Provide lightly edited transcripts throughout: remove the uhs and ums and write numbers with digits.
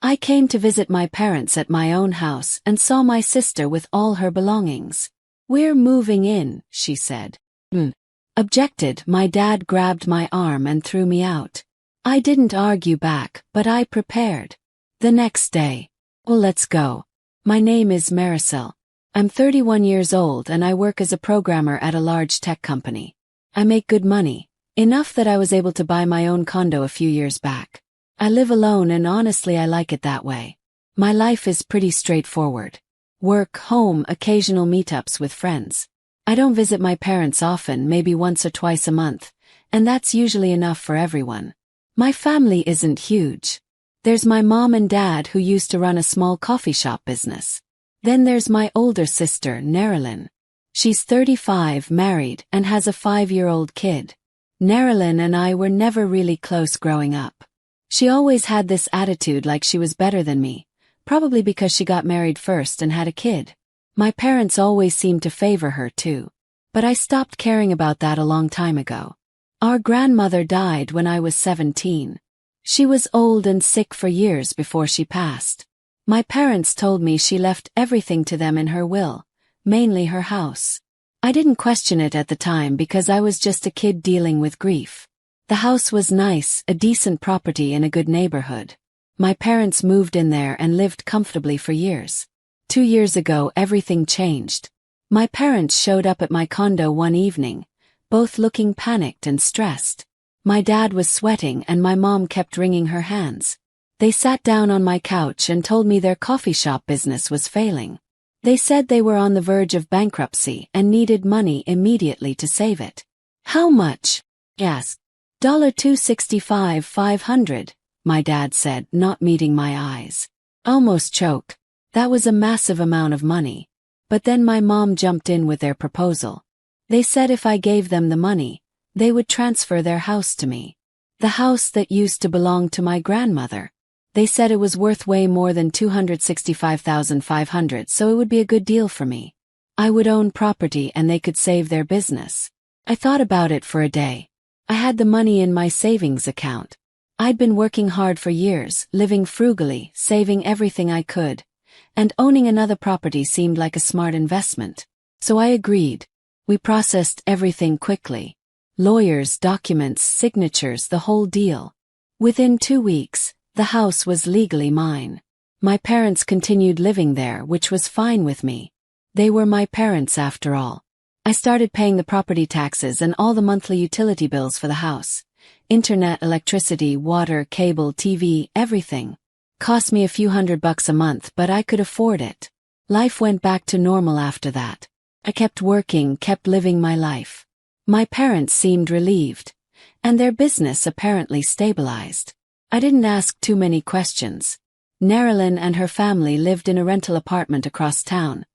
I came to visit my parents at my own house and saw my sister with all her belongings. "We're moving in," she said. Objected. My dad grabbed my arm and threw me out. I didn't argue back, but I prepared. The next day. "Well, let's go. My name is Marisol. I'm 31 years old and I work as a programmer at a large tech company. I make good money, enough that I was able to buy my own condo a few years back. I live alone and honestly I like it that way. My life is pretty straightforward. Work, home, occasional meetups with friends. I don't visit my parents often, maybe once or twice a month, and that's usually enough for everyone. My family isn't huge. There's my mom and dad who used to run a small coffee shop business. Then there's my older sister, Nerilyn. She's 35, married, and has a 5-year-old kid. Nerilyn and I were never really close growing up. She always had this attitude like she was better than me, probably because she got married first and had a kid. My parents always seemed to favor her too. But I stopped caring about that a long time ago. Our grandmother died when I was 17. She was old and sick for years before she passed. My parents told me she left everything to them in her will, mainly her house. I didn't question it at the time because I was just a kid dealing with grief. The house was nice, a decent property in a good neighborhood. My parents moved in there and lived comfortably for years. 2 years ago, everything changed. My parents showed up at my condo one evening, both looking panicked and stressed. My dad was sweating and my mom kept wringing her hands. They sat down on my couch and told me their coffee shop business was failing. They said they were on the verge of bankruptcy and needed money immediately to save it. "How much?" I asked. $265, $500, my dad said, not meeting my eyes. Almost choked. That was a massive amount of money. But then my mom jumped in with their proposal. They said if I gave them the money, they would transfer their house to me. The house that used to belong to my grandmother. They said it was worth way more than $265,500, so it would be a good deal for me. I would own property and they could save their business. I thought about it for a day. I had the money in my savings account. I'd been working hard for years, living frugally, saving everything I could, and owning another property seemed like a smart investment. So I agreed. We processed everything quickly. Lawyers, documents, signatures, the whole deal. Within 2 weeks, the house was legally mine. My parents continued living there, which was fine with me. They were my parents after all. I started paying the property taxes and all the monthly utility bills for the house. Internet, electricity, water, cable, TV, everything. Cost me a few $100 a month, but I could afford it. Life went back to normal after that. I kept working, kept living my life. My parents seemed relieved, and their business apparently stabilized. I didn't ask too many questions. Nerilyn and her family lived in a rental apartment across town,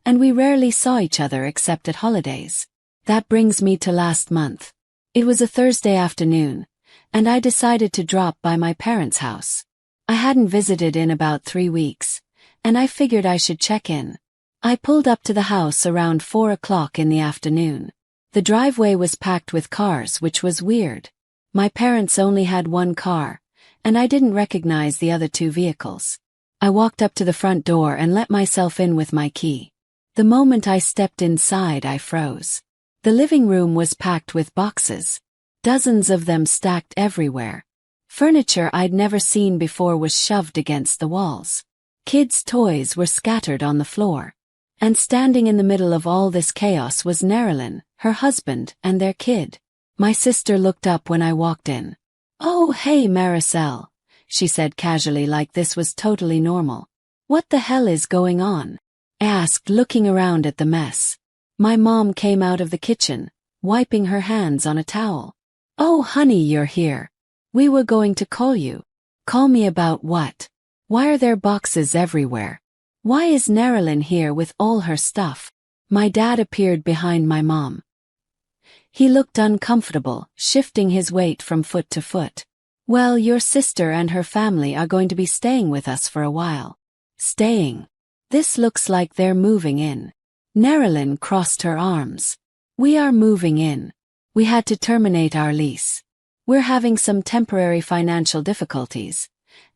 and we rarely saw each other except at holidays. That brings me to last month. It was a Thursday afternoon, and I decided to drop by my parents' house. I hadn't visited in about 3 weeks, and I figured I should check in. I pulled up to the house around 4 o'clock in the afternoon. The driveway was packed with cars, which was weird. My parents only had one car, and I didn't recognize the other 2 vehicles. I walked up to the front door and let myself in with my key. The moment I stepped inside, I froze. The living room was packed with boxes, dozens of them stacked everywhere. Furniture I'd never seen before was shoved against the walls. Kids' toys were scattered on the floor. And standing in the middle of all this chaos was Nerilyn, her husband, and their kid. My sister looked up when I walked in. "Oh, hey, Marisol," she said casually, like this was totally normal. "What the hell is going on?" I asked, looking around at the mess. My mom came out of the kitchen, wiping her hands on a towel. "Oh, honey, you're here. We were going to call you." "Call me about what? Why are there boxes everywhere? Why is Nerilyn here with all her stuff?" My dad appeared behind my mom. He looked uncomfortable, shifting his weight from foot to foot. "Well, your sister and her family are going to be staying with us for a while." "Staying? This looks like they're moving in." Nerilyn crossed her arms. "We are moving in. We had to terminate our lease. We're having some temporary financial difficulties,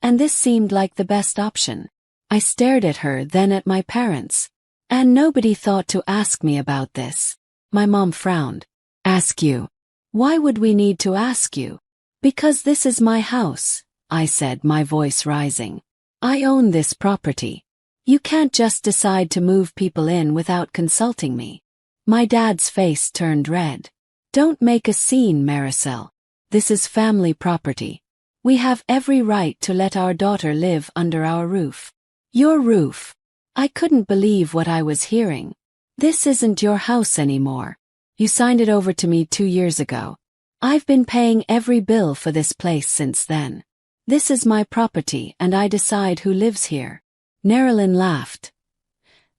and this seemed like the best option. I stared at her, then at my parents. And nobody thought to ask me about this. My mom frowned. Ask you? Why would we need to ask you? Because this is my house, I said, my voice rising. I own this property. You can't just decide to move people in without consulting me. My dad's face turned red. Don't make a scene, Maricel. This is family property. We have every right to let our daughter live under our roof. Your roof? I couldn't believe what I was hearing. This isn't your house anymore. You signed it over to me 2 years ago. I've been paying every bill for this place since then. This is my property and I decide who lives here. Nerilyn laughed.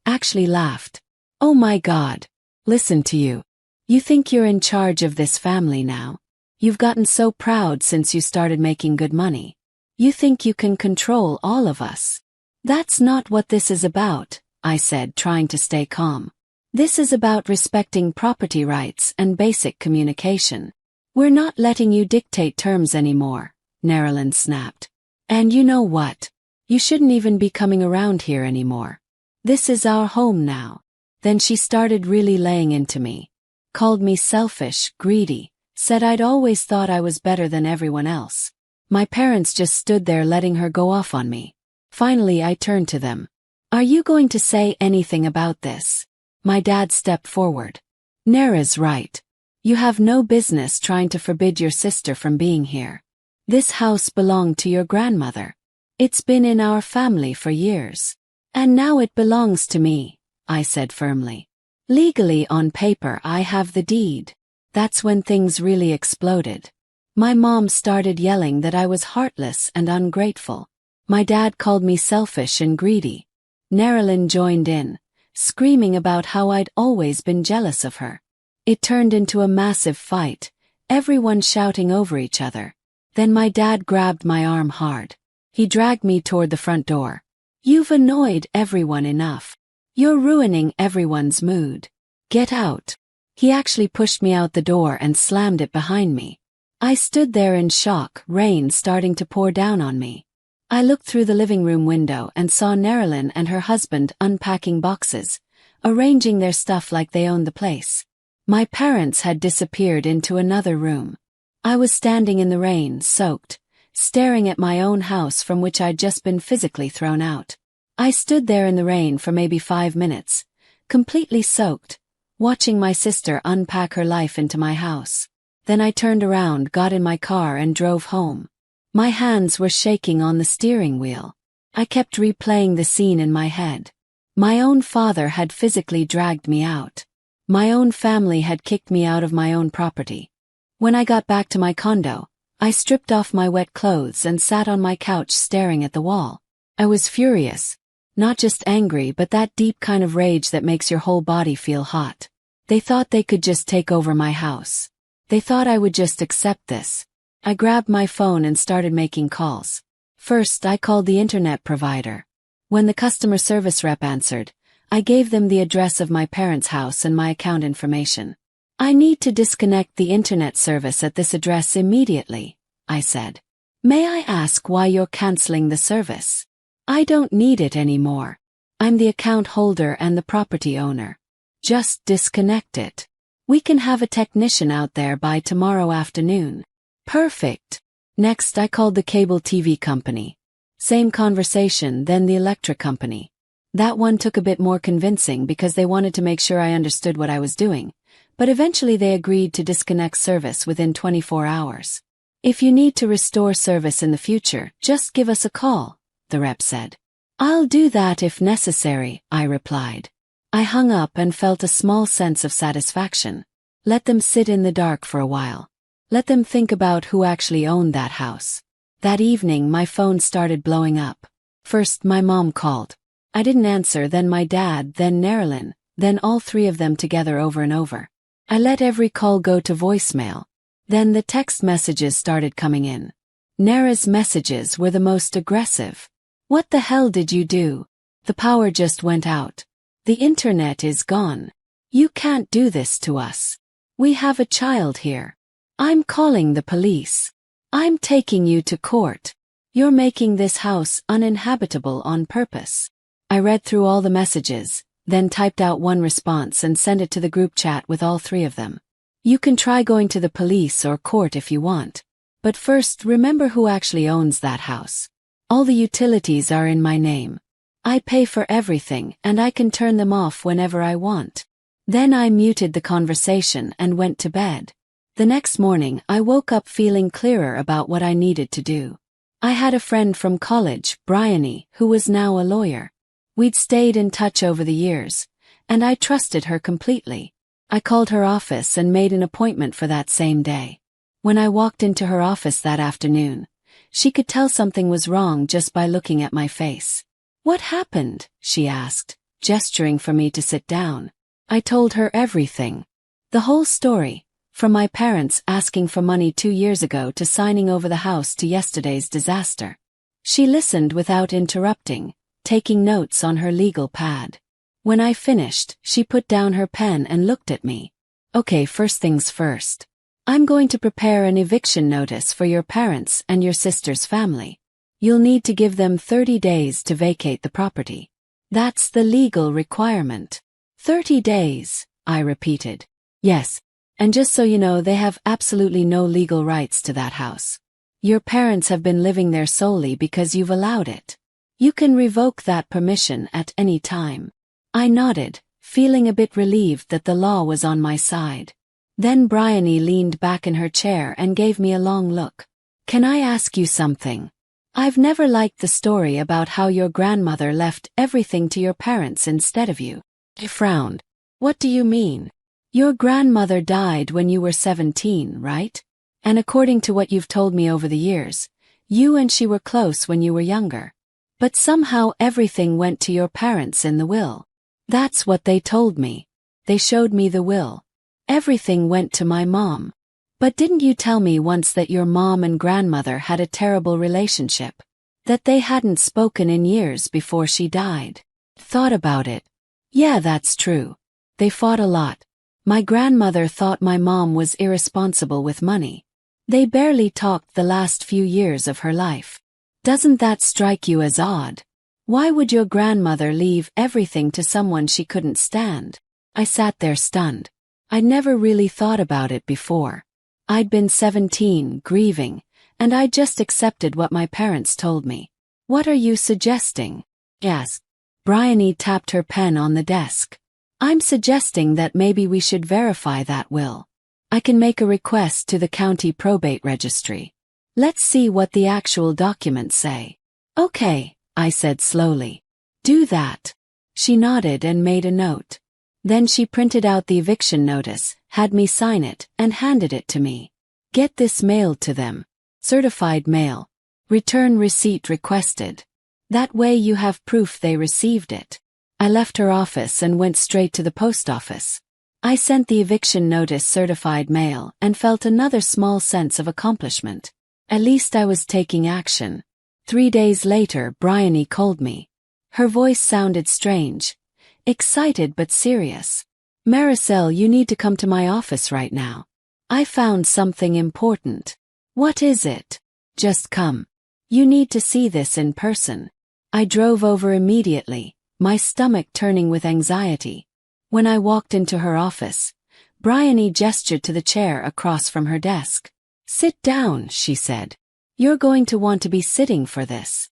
Actually laughed. Oh my God. Listen to you. You think you're in charge of this family now? You've gotten so proud since you started making good money. You think you can control all of us. That's not what this is about, I said, trying to stay calm. This is about respecting property rights and basic communication. We're not letting you dictate terms anymore, Nerilyn snapped. And you know what? You shouldn't even be coming around here anymore. This is our home now. Then she started really laying into me. Called me selfish, greedy, said I'd always thought I was better than everyone else. My parents just stood there letting her go off on me. Finally I turned to them. Are you going to say anything about this? My dad stepped forward. Nera's right. You have no business trying to forbid your sister from being here. This house belonged to your grandmother. It's been in our family for years. And now it belongs to me, I said firmly. Legally on paper I have the deed. That's when things really exploded. My mom started yelling that I was heartless and ungrateful. My dad called me selfish and greedy. Nerilyn joined in, screaming about how I'd always been jealous of her. It turned into a massive fight, everyone shouting over each other. Then my dad grabbed my arm hard. He dragged me toward the front door. You've annoyed everyone enough. You're ruining everyone's mood. Get out. He actually pushed me out the door and slammed it behind me. I stood there in shock, rain starting to pour down on me. I looked through the living room window and saw Nerilyn and her husband unpacking boxes, arranging their stuff like they owned the place. My parents had disappeared into another room. I was standing in the rain, soaked, staring at my own house from which I'd just been physically thrown out. I stood there in the rain for maybe 5 minutes, completely soaked, watching my sister unpack her life into my house. Then I turned around, got in my car and drove home. My hands were shaking on the steering wheel. I kept replaying the scene in my head. My own father had physically dragged me out. My own family had kicked me out of my own property. When I got back to my condo, I stripped off my wet clothes and sat on my couch staring at the wall. I was furious. Not just angry, but that deep kind of rage that makes your whole body feel hot. They thought they could just take over my house. They thought I would just accept this. I grabbed my phone and started making calls. First, I called the internet provider. When the customer service rep answered, I gave them the address of my parents' house and my account information. I need to disconnect the internet service at this address immediately, I said. May I ask why you're canceling the service? I don't need it anymore. I'm the account holder and the property owner. Just disconnect it. We can have a technician out there by tomorrow afternoon. Perfect. Next, I called the cable TV company. Same conversation, then the electric company. That one took a bit more convincing because they wanted to make sure I understood what I was doing, but eventually they agreed to disconnect service within 24 hours. If you need to restore service in the future, just give us a call, the rep said. I'll do that if necessary, I replied. I hung up and felt a small sense of satisfaction. Let them sit in the dark for a while. Let them think about who actually owned that house. That evening my phone started blowing up. First my mom called. I didn't answer, then my dad, then Nerilyn, then all three of them together over and over. I let every call go to voicemail. Then the text messages started coming in. Nera's messages were the most aggressive. What the hell did you do? The power just went out. The internet is gone. You can't do this to us. We have a child here. I'm calling the police. I'm taking you to court. You're making this house uninhabitable on purpose. I read through all the messages, then typed out one response and sent it to the group chat with all three of them. You can try going to the police or court if you want. But first, remember who actually owns that house. All the utilities are in my name. I pay for everything and I can turn them off whenever I want. Then I muted the conversation and went to bed. The next morning, I woke up feeling clearer about what I needed to do. I had a friend from college, Bryony, who was now a lawyer. We'd stayed in touch over the years, and I trusted her completely. I called her office and made an appointment for that same day. When I walked into her office that afternoon, she could tell something was wrong just by looking at my face. "What happened?" she asked, gesturing for me to sit down. I told her everything. The whole story, from my parents asking for money 2 years ago to signing over the house to yesterday's disaster. She listened without interrupting, taking notes on her legal pad. When I finished, she put down her pen and looked at me. "Okay, first things first. I'm going to prepare an eviction notice for your parents and your sister's family. You'll need to give them 30 days to vacate the property. That's the legal requirement." 30 days, I repeated. "Yes, and just so you know, they have absolutely no legal rights to that house. Your parents have been living there solely because you've allowed it. You can revoke that permission at any time." I nodded, feeling a bit relieved that the law was on my side. Then Bryony leaned back in her chair and gave me a long look. "Can I ask you something? I've never liked the story about how your grandmother left everything to your parents instead of you." I frowned. "What do you mean? Your grandmother died when you were 17, right? And according to what you've told me over the years, you and she were close when you were younger. But somehow everything went to your parents in the will." "That's what they told me. They showed me the will. Everything went to my mom." "But didn't you tell me once that your mom and grandmother had a terrible relationship? That they hadn't spoken in years before she died?" Thought about it. Yeah, that's true. They fought a lot. My grandmother thought my mom was irresponsible with money. They barely talked the last few years of her life. Doesn't that strike you as odd? Why would your grandmother leave everything to someone she couldn't stand? I sat there stunned. I'd never really thought about it before. I'd been 17, grieving, and I just accepted what my parents told me. "What are you suggesting?" I asked. Bryony tapped her pen on the desk. "I'm suggesting that maybe we should verify that will. I can make a request to the county probate registry. Let's see what the actual documents say." "Okay," I said slowly. "Do that." She nodded and made a note. Then she printed out the eviction notice, had me sign it, and handed it to me. "Get this mailed to them. Certified mail. Return receipt requested. That way you have proof they received it." I left her office and went straight to the post office. I sent the eviction notice certified mail and felt another small sense of accomplishment. At least I was taking action. 3 days later, Bryony called me. Her voice sounded strange. Excited but serious. "Maricel, you need to come to my office right now. I found something important." "What is it?" "Just come. You need to see this in person." I drove over immediately, my stomach turning with anxiety. When I walked into her office, Bryony gestured to the chair across from her desk. "Sit down," she said. "You're going to want to be sitting for this."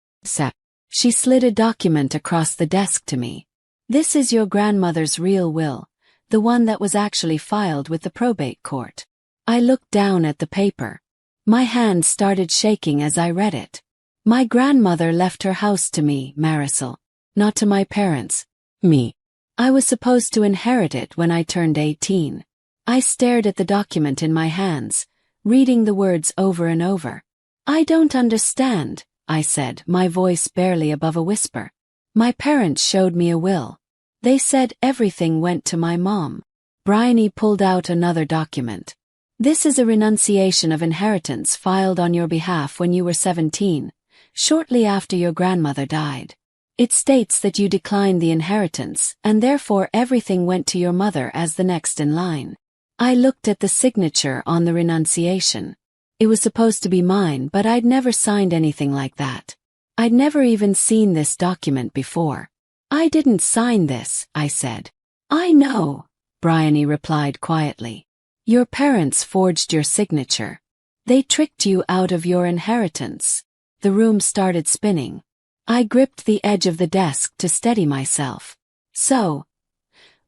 She slid a document across the desk to me. "This is your grandmother's real will, the one that was actually filed with the probate court." I looked down at the paper. My hand started shaking as I read it. "My grandmother left her house to me, Maricel, not to my parents. Me. I was supposed to inherit it when I turned 18. I stared at the document in my hands, reading the words over and over. "I don't understand," I said, my voice barely above a whisper. "My parents showed me a will. They said everything went to my mom." Bryony pulled out another document. "This is a renunciation of inheritance filed on your behalf when you were 17, shortly after your grandmother died. It states that you declined the inheritance, and therefore everything went to your mother as the next in line." I looked at the signature on the renunciation. It was supposed to be mine, but I'd never signed anything like that. I'd never even seen this document before. I didn't sign this, I said. I know, Bryony replied quietly. Your parents forged your signature. They tricked you out of your inheritance. The room started spinning. I gripped the edge of the desk to steady myself. So,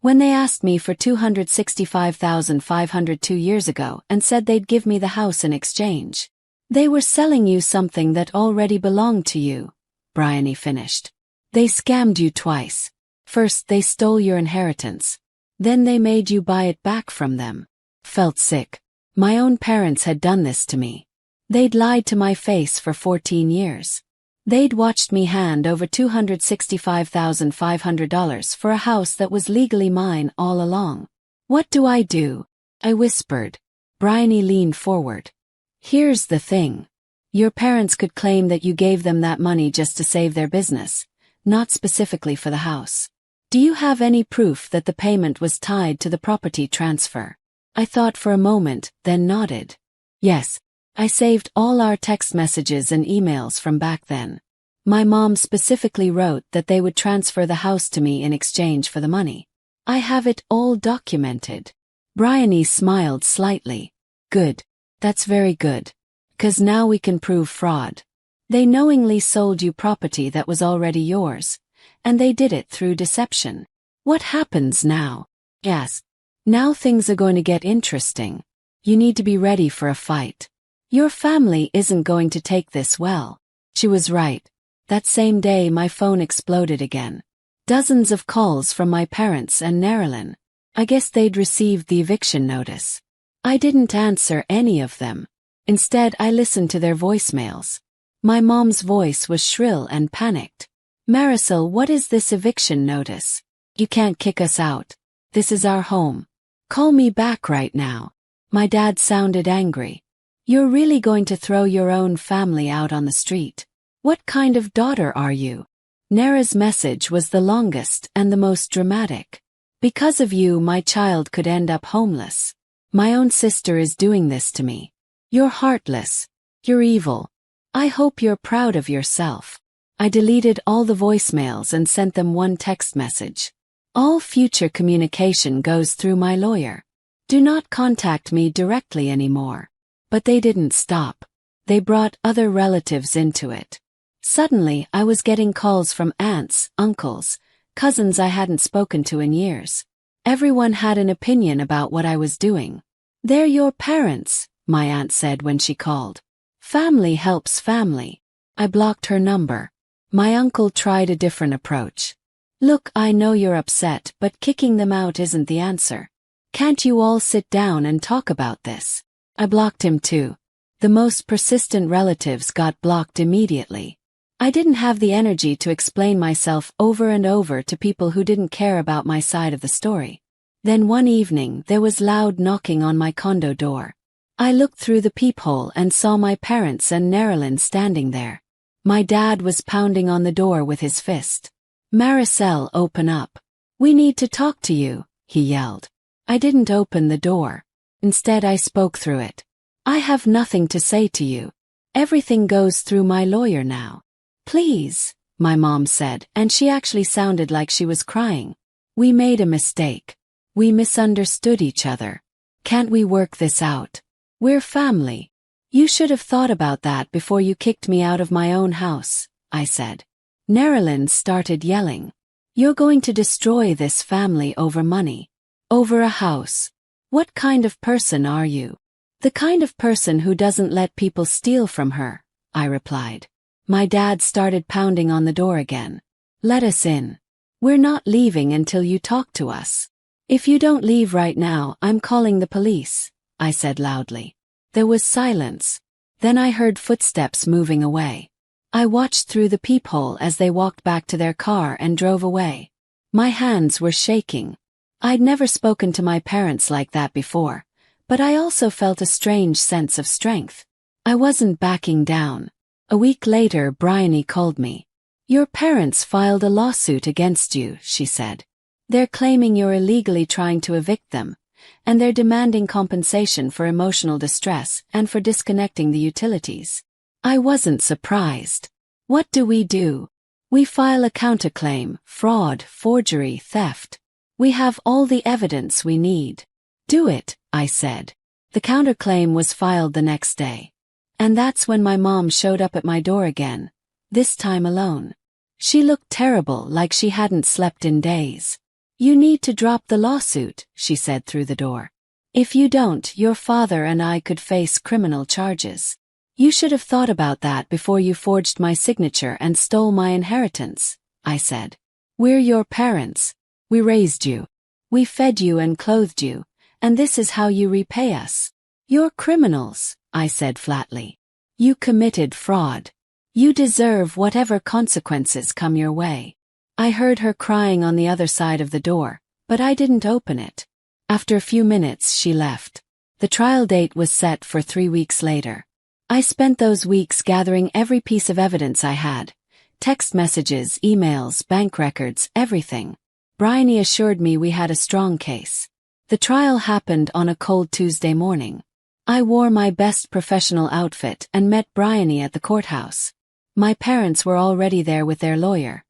when they asked me for $265,500 2 years ago and said they'd give me the house in exchange, they were selling you something that already belonged to you, Bryony finished. They scammed you twice. First they stole your inheritance. Then they made you buy it back from them. Felt sick. My own parents had done this to me. They'd lied to my face for 14 years. They'd watched me hand over $265,500 for a house that was legally mine all along. What do? I whispered. Bryony leaned forward. Here's the thing. Your parents could claim that you gave them that money just to save their business, not specifically for the house. Do you have any proof that the payment was tied to the property transfer? I thought for a moment, then nodded. Yes. I saved all our text messages and emails from back then. My mom specifically wrote that they would transfer the house to me in exchange for the money. I have it all documented. Bryony smiled slightly. Good. That's very good. 'Cause now we can prove fraud. They knowingly sold you property that was already yours, and they did it through deception. What happens now? Yes. Now things are going to get interesting. You need to be ready for a fight. Your family isn't going to take this well. She was right. That same day my phone exploded again. Dozens of calls from my parents and Nerilyn. I guess they'd received the eviction notice. I didn't answer any of them. Instead, I listened to their voicemails. My mom's voice was shrill and panicked. Marisol, what is this eviction notice? You can't kick us out. This is our home. Call me back right now. My dad sounded angry. You're really going to throw your own family out on the street? What kind of daughter are you? Nara's message was the longest and the most dramatic. Because of you, my child could end up homeless. My own sister is doing this to me. You're heartless. You're evil. I hope you're proud of yourself. I deleted all the voicemails and sent them one text message. All future communication goes through my lawyer. Do not contact me directly anymore. But they didn't stop. They brought other relatives into it. Suddenly, I was getting calls from aunts, uncles, cousins I hadn't spoken to in years. Everyone had an opinion about what I was doing. They're your parents, my aunt said when she called. Family helps family. I blocked her number. My uncle tried a different approach. Look, I know you're upset, but kicking them out isn't the answer. Can't you all sit down and talk about this? I blocked him too. The most persistent relatives got blocked immediately. I didn't have the energy to explain myself over and over to people who didn't care about my side of the story. Then one evening there was loud knocking on my condo door. I looked through the peephole and saw my parents and Nerilyn standing there. My dad was pounding on the door with his fist. Marisol, open up. We need to talk to you, he yelled. I didn't open the door. Instead I spoke through it. I have nothing to say to you. Everything goes through my lawyer now. Please, my mom said, and she actually sounded like she was crying. We made a mistake. We misunderstood each other. Can't we work this out? We're family. You should have thought about that before you kicked me out of my own house, I said. Nerilyn started yelling. You're going to destroy this family over money. Over a house. What kind of person are you? The kind of person who doesn't let people steal from her, I replied. My dad started pounding on the door again. Let us in. We're not leaving until you talk to us. If you don't leave right now, I'm calling the police, I said loudly. There was silence. Then I heard footsteps moving away. I watched through the peephole as they walked back to their car and drove away. My hands were shaking. I'd never spoken to my parents like that before, but I also felt a strange sense of strength. I wasn't backing down. A week later, Bryony called me. Your parents filed a lawsuit against you, she said. They're claiming you're illegally trying to evict them, and they're demanding compensation for emotional distress and for disconnecting the utilities. I wasn't surprised. What do? We file a counterclaim, fraud, forgery, theft. We have all the evidence we need. Do it, I said. The counterclaim was filed the next day. And that's when my mom showed up at my door again, this time alone. She looked terrible, like she hadn't slept in days. You need to drop the lawsuit, she said through the door. If you don't, your father and I could face criminal charges. You should have thought about that before you forged my signature and stole my inheritance, I said. We're your parents. We raised you. We fed you and clothed you, and this is how you repay us. You're criminals, I said flatly. You committed fraud. You deserve whatever consequences come your way. I heard her crying on the other side of the door, but I didn't open it. After a few minutes she left. The trial date was set for 3 weeks later. I spent those weeks gathering every piece of evidence I had. Text messages, emails, bank records, everything. Bryony assured me we had a strong case. The trial happened on a cold Tuesday morning. I wore my best professional outfit and met Bryony at the courthouse. My parents were already there with their lawyer,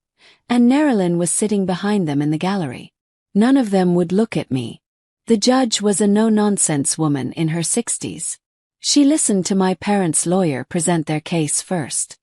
and Nerilyn was sitting behind them in the gallery. None of them would look at me. The judge was a no-nonsense woman in her 60s. She listened to my parents' lawyer present their case first.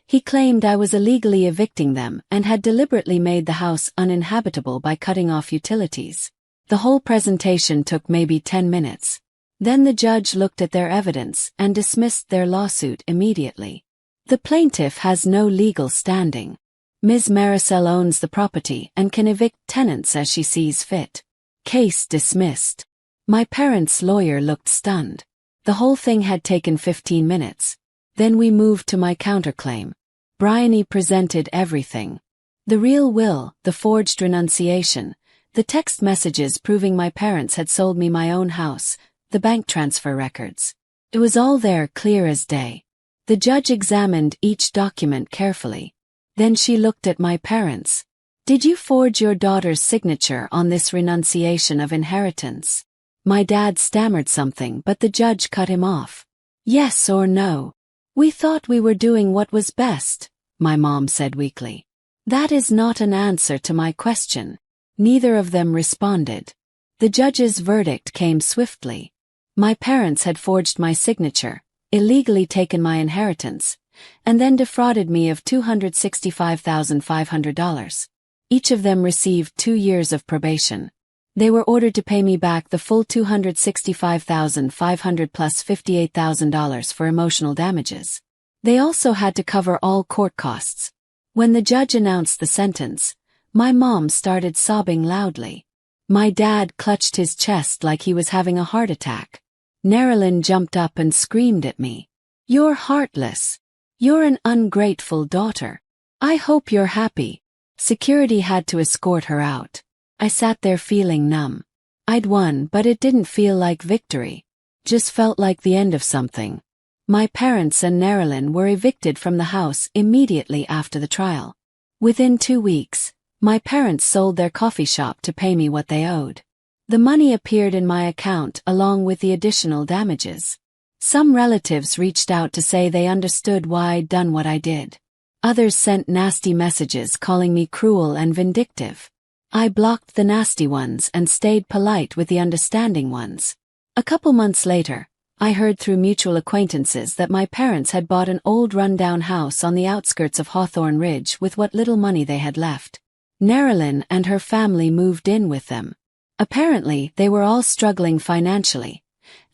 He claimed I was illegally evicting them and had deliberately made the house uninhabitable by cutting off utilities. The whole presentation took maybe 10 minutes. Then the judge looked at their evidence and dismissed their lawsuit immediately. The plaintiff has no legal standing. Ms. Maricel owns the property and can evict tenants as she sees fit. Case dismissed. My parents' lawyer looked stunned. The whole thing had taken 15 minutes. Then we moved to my counterclaim. Bryony presented everything. The real will, the forged renunciation, the text messages proving my parents had sold me my own house, the bank transfer records. It was all there, clear as day. The judge examined each document carefully. Then she looked at my parents. Did you forge your daughter's signature on this renunciation of inheritance? My dad stammered something, but the judge cut him off. Yes or no? We thought we were doing what was best, my mom said weakly. That is not an answer to my question. Neither of them responded. The judge's verdict came swiftly. My parents had forged my signature, illegally taken my inheritance, and then defrauded me of $265,500. Each of them received 2 years of probation. They were ordered to pay me back the full $265,500 plus $58,000 for emotional damages. They also had to cover all court costs. When the judge announced the sentence, my mom started sobbing loudly. My dad clutched his chest like he was having a heart attack. Nerilyn jumped up and screamed at me. You're heartless. You're an ungrateful daughter. I hope you're happy. Security had to escort her out. I sat there feeling numb. I'd won, but it didn't feel like victory. Just felt like the end of something. My parents and Nerilyn were evicted from the house immediately after the trial. Within 2 weeks, my parents sold their coffee shop to pay me what they owed. The money appeared in my account along with the additional damages. Some relatives reached out to say they understood why I'd done what I did. Others sent nasty messages calling me cruel and vindictive. I blocked the nasty ones and stayed polite with the understanding ones. A couple months later, I heard through mutual acquaintances that my parents had bought an old run-down house on the outskirts of Hawthorne Ridge with what little money they had left. Nerilyn and her family moved in with them. Apparently, they were all struggling financially,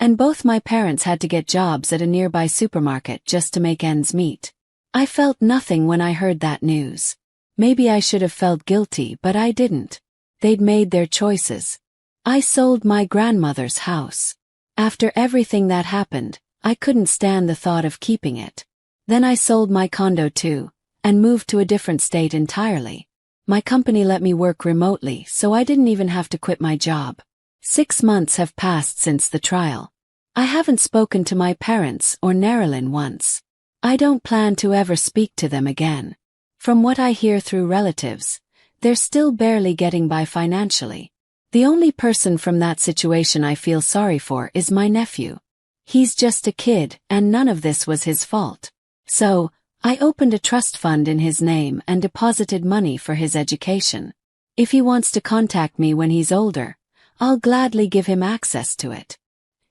and both my parents had to get jobs at a nearby supermarket just to make ends meet. I felt nothing when I heard that news. Maybe I should have felt guilty, but I didn't. They'd made their choices. I sold my grandmother's house. After everything that happened, I couldn't stand the thought of keeping it. Then I sold my condo too, and moved to a different state entirely. My company let me work remotely, so I didn't even have to quit my job. 6 months have passed since the trial. I haven't spoken to my parents or Nerilyn once. I don't plan to ever speak to them again. From what I hear through relatives, they're still barely getting by financially. The only person from that situation I feel sorry for is my nephew. He's just a kid, and none of this was his fault. So, I opened a trust fund in his name and deposited money for his education. If he wants to contact me when he's older, I'll gladly give him access to it.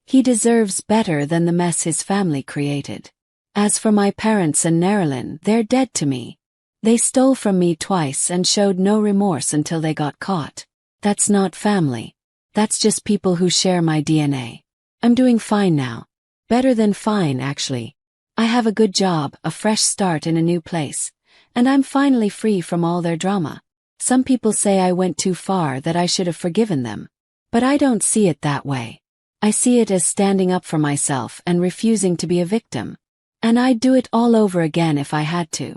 He deserves better than the mess his family created. As for my parents and Nerilyn, they're dead to me. They stole from me twice and showed no remorse until they got caught. That's not family. That's just people who share my DNA. I'm doing fine now. Better than fine, actually. I have a good job, a fresh start in a new place, and I'm finally free from all their drama. Some people say I went too far, that I should have forgiven them. But I don't see it that way. I see it as standing up for myself and refusing to be a victim. And I'd do it all over again if I had to.